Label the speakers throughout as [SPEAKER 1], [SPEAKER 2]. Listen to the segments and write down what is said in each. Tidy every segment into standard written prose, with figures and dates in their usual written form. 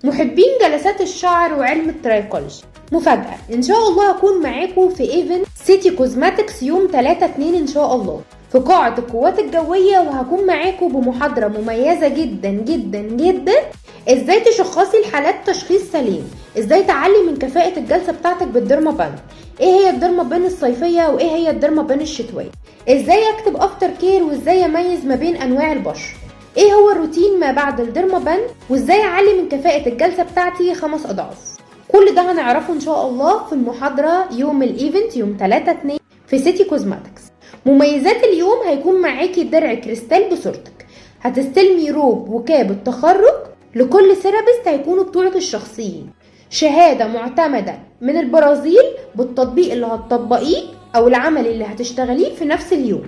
[SPEAKER 1] محبين جلسات الشعر وعلم الترايكولوجي، مفاجأة ان شاء الله هكون معاكم في ايفنت سيتي كوزماتكس يوم 3/2 ان شاء الله في قاعة القوات الجوية، وهكون معاكم بمحاضرة مميزة جدا جدا جدا. ازاي تشخصي الحالات تشخيص سليم، ازاي تعلي من كفاءة الجلسة بتاعتك بالديرما بان، ايه هي الديرما بان الصيفية وايه هي الديرما بان الشتوية، ازاي اكتب افتر كير وازاي اميز ما بين انواع البشر، ايه هو الروتين ما بعد الديرما بان، وازاي اعلي من كفاءة الجلسة بتاعتي 5 اضعاف. كل ده هنعرفه ان شاء الله في المحاضرة يوم الايفنت يوم 3/2 في سيتي كوزماتكس. مميزات اليوم هيكون معاكي درع كريستال بصورتك، هتستلمي روب وكاب التخرج لكل سيرابيست هيكونوا بتوعك الشخصيين، شهادة معتمدة من البرازيل بالتطبيق اللي هتطبقيه او العمل اللي هتشتغليه في نفس اليوم.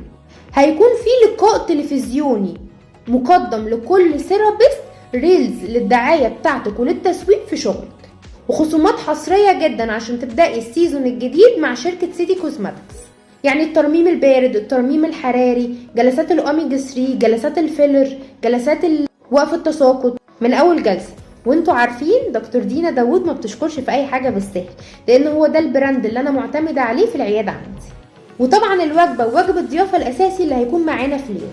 [SPEAKER 1] هيكون في لقاء تلفزيوني مقدم لكل سيرابيست، ريلز للدعاية بتاعتك وللتسويق في شغلك، وخصومات حصرية جدا عشان تبدأي السيزون الجديد مع شركة سيتي كوزماتكس. يعني الترميم البارد، الترميم الحراري، جلسات الاوميجا 3، جلسات الفيلر، جلسات وقف التساقط من اول جلسة. وانتوا عارفين دكتور دينا داوود ما بتشكرش في اي حاجة بالسهل، لان هو ده البراند اللي انا معتمدة عليه في العيادة عندي. وطبعا الوجبة ووجبة الضيافة الاساسي اللي هيكون معانا في اليوم.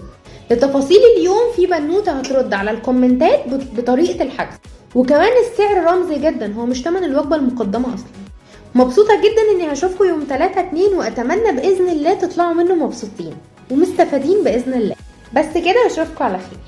[SPEAKER 1] لتفاصيل اليوم في بنوتة هترد على الكومنتات بطريقة الحجز، وكمان السعر رمزي جدا، هو مش تمن الوجبة المقدمة اصلا. مبسوطة جدا اني هشوفكم يوم 3/2، واتمنى باذن الله تطلعوا منه مبسوطين ومستفادين باذن الله. بس كده اشوفكم على خير.